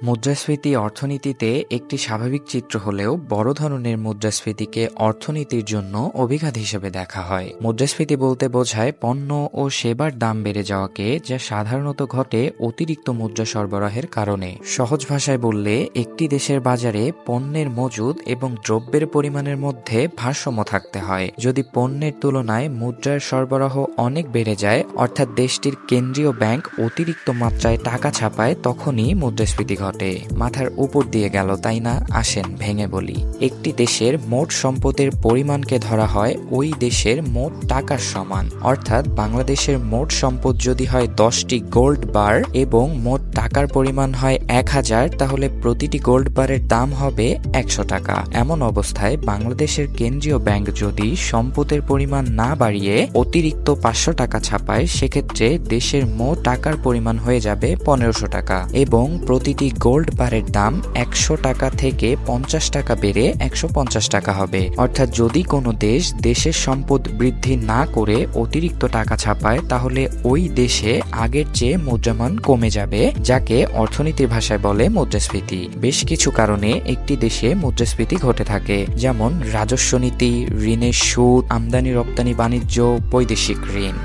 মুদ্রাস্ফীতি অর্থনীতিতে একটি স্বাভাবিক চিত্র হলেও বড় ধরনের মুদ্রাস্ফীতিকে অর্থনীতির জন্য অভিঘাত হিসেবে দেখা হয়। মুদ্রাস্ফীতি বলতে বোঝায় পণ্য ও সেবার দাম বেড়ে যাওয়াকে, যা সাধারণত ঘটে অতিরিক্ত মুদ্রা সরবরাহের কারণে। সহজ ভাষায় বললে, একটি দেশের বাজারে পণ্যের মজুদ এবং দ্রব্যের পরিমাণের মধ্যে ভারসাম্য থাকতে হয়। যদি পণ্যের তুলনায় মুদ্রার সরবরাহ অনেক বেড়ে যায়, অর্থাৎ দেশটির কেন্দ্রীয় ব্যাংক অতিরিক্ত মাত্রায় টাকা ছাপায়, তখনই মুদ্রাস্ফীতি ঘটে। মাথার উপর দিয়ে গেল, তাই না? আসেন ভেঙে বলি। একটি দেশের মোট সম্পদের পরিমাণকে ধরা হয় ওই দেশের মোট টাকার সমান। অর্থাৎ বাংলাদেশের মোট সম্পদ যদি হয় 10টি গোল্ড বার এবং মোট টাকার পরিমাণ হয় 1000, তাহলে প্রতিটি গোল্ড বারের দাম হবে 100 টাকা। এমন অবস্থায় বাংলাদেশের কেন্দ্রীয় ব্যাংক যদি সম্পদের পরিমাণ না বাড়িয়ে অতিরিক্ত 500 টাকা ছাপায়, সেক্ষেত্রে দেশের মোট টাকার পরিমাণ হয়ে যাবে 1500 টাকা এবং প্রতিটি গোল্ড বারের দাম 100 টাকা থেকে 50 টাকা বেড়ে 150 টাকা হবে। অর্থাৎ যদি কোনো দেশ দেশের সম্পদ বৃদ্ধি না করে অতিরিক্ত টাকা ছাপায়, তাহলে ওই দেশে আগের চেয়ে মুদ্রামান কমে যাবে, যাকে অর্থনীতির ভাষায় বলে মুদ্রাস্ফীতি। বেশ কিছু কারণে একটি দেশে মুদ্রাস্ফীতি ঘটে থাকে, যেমন রাজস্ব নীতি, ঋণের সুদ, আমদানি রপ্তানি বাণিজ্য, বৈদেশিক ঋণ।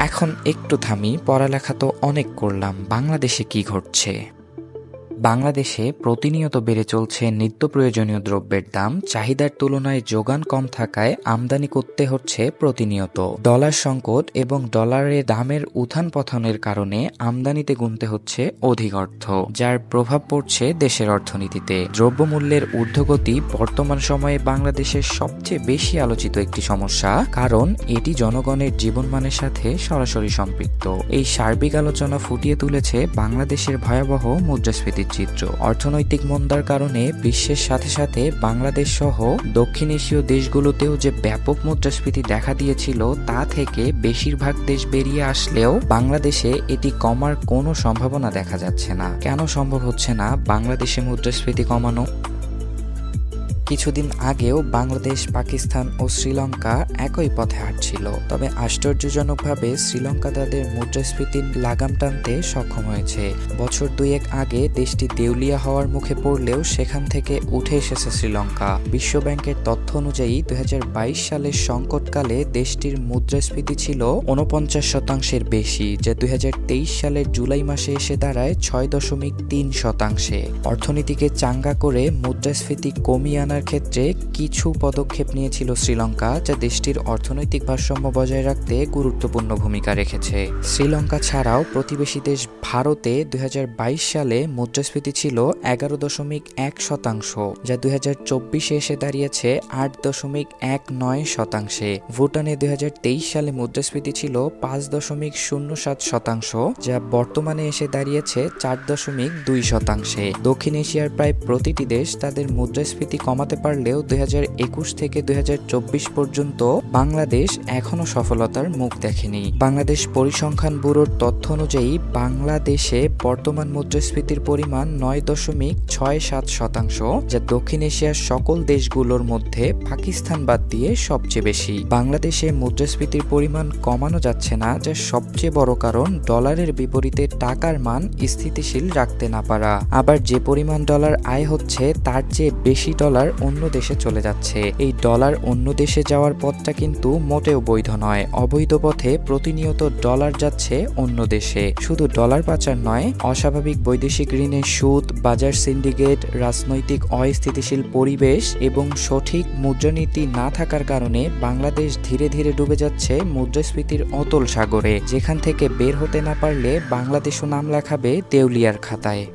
এখন একটু থামি, পড়ালেখা তো অনেক করলাম, বাংলাদেশে কি ঘটছে? বাংলাদেশে প্রতিনিয়ত বেড়ে চলছে নিত্য প্রয়োজনীয় দ্রব্যের দাম। চাহিদার তুলনায় যোগান কম থাকায় আমদানি করতে হচ্ছে প্রতিনিয়ত। ডলার সংকট এবং ডলারের দামের উত্থান পতনের কারণে আমদানিতে গুনতে হচ্ছে অধিক অর্থ, যার প্রভাব পড়ছে দেশের অর্থনীতিতে। দ্রব্যমূল্যের ঊর্ধ্বগতি বর্তমান সময়ে বাংলাদেশের সবচেয়ে বেশি আলোচিত একটি সমস্যা, কারণ এটি জনগণের জীবনমানের সাথে সরাসরি সম্পৃক্ত। এই সার্বিক আলোচনা ফুটিয়ে তুলেছে বাংলাদেশের ভয়াবহ মুদ্রাস্ফীতি চিত্র। অর্থনৈতিক মন্দার কারণে বিশ্বের সাথে সাথে বাংলাদেশ সহ দক্ষিণ এশীয় দেশগুলোতেও যে ব্যাপক মুদ্রাস্ফীতি দেখা দিয়েছিল, তা থেকে বেশিরভাগ দেশ বেরিয়ে আসলেও বাংলাদেশে এটি কমার কোনো সম্ভাবনা দেখা যাচ্ছে না। কেন সম্ভব হচ্ছে না বাংলাদেশে মুদ্রাস্ফীতি কমানো? কিছুদিন আগেও বাংলাদেশ, পাকিস্তান ও শ্রীলঙ্কা একই পথে হাঁটছিল, তবে আশ্চর্যজনকভাবে শ্রীলঙ্কা তাদের মুদ্রাস্ফীতির লাগাম টানতে সক্ষম হয়েছে। বছর দুয়েক আগে দেশটি দেউলিয়া হওয়ার মুখে পড়লেও সেখান থেকে উঠে এসেছে শ্রীলঙ্কা। বিশ্বব্যাংকের তথ্য অনুযায়ী 2022 সালের সংকটকালে দেশটির মুদ্রাস্ফীতি ছিল 49% বেশি, যা 2023 সালের জুলাই মাসে এসে দাঁড়ায় 6.3%। অর্থনীতিকে চাঙ্গা করে মুদ্রাস্ফীতি কমিয়ে আনার ক্ষেত্রে কিছু পদক্ষেপ নিয়েছিল শ্রীলঙ্কা, যা দেশটির অর্থনৈতিক ভারসাম্য বজায় রাখতে গুরুত্বপূর্ণ ভূমিকা রেখেছে। শ্রীলঙ্কা ছাড়াও প্রতিবেশী দেশ ভারতে 2022 সালে মুদ্রাস্ফীতি ছিল 11.1%, যা 2024-এ এসে দাঁড়িয়েছে 8.19%। ভুটানে 2023 সালে মুদ্রাস্ফীতি ছিল 5.07%, যা বর্তমানে এসে দাঁড়িয়েছে 4.2%। দক্ষিণ এশিয়ার প্রায় প্রতিটি দেশ তাদের মুদ্রাস্ফীতি কমাতে পারলেও 2021 থেকে 2024 পর্যন্ত বাংলাদেশ এখনো সফলতার মুখ দেখেনি। বাংলাদেশ পরিসংখ্যান ব্যুরোর তথ্য অনুযায়ী বাংলাদেশে বর্তমান মুদ্রাস্ফীতির পরিমাণ 9.67%, যা দক্ষিণ এশিয়ার সকল দেশগুলোর মধ্যে পাকিস্তান বাদ দিয়ে সবচেয়ে বেশি। বাংলাদেশে মুদ্রাস্ফীতির পরিমাণ কমানো যাচ্ছে না, যার সবচেয়ে বড় কারণ ডলারের বিপরীতে টাকার মান স্থিতিশীল রাখতে না পারা। আবার যে পরিমাণ ডলার আয় হচ্ছে, তার চেয়ে বেশি ডলার অন্য দেশে চলে যাচ্ছে। এই ডলার অন্য দেশে যাওয়ার পথটা কিন্তু মোটেও বৈধ নয়। অবৈধ পথে প্রতিনিয়ত ডলার যাচ্ছে অন্য দেশে। শুধু ডলার পাচার নয়, অস্বাভাবিক বৈদেশিক ঋণের সুদ, বাজার সিন্ডিকেট, রাজনৈতিক অস্থিতিশীল পরিবেশ এবং সঠিক মুদ্রানীতি না থাকার কারণে বাংলাদেশ ধীরে ধীরে ডুবে যাচ্ছে মুদ্রাস্ফীতির অতল সাগরে, যেখান থেকে বের হতে না পারলে বাংলাদেশও নাম লেখাবে দেউলিয়ার খাতায়।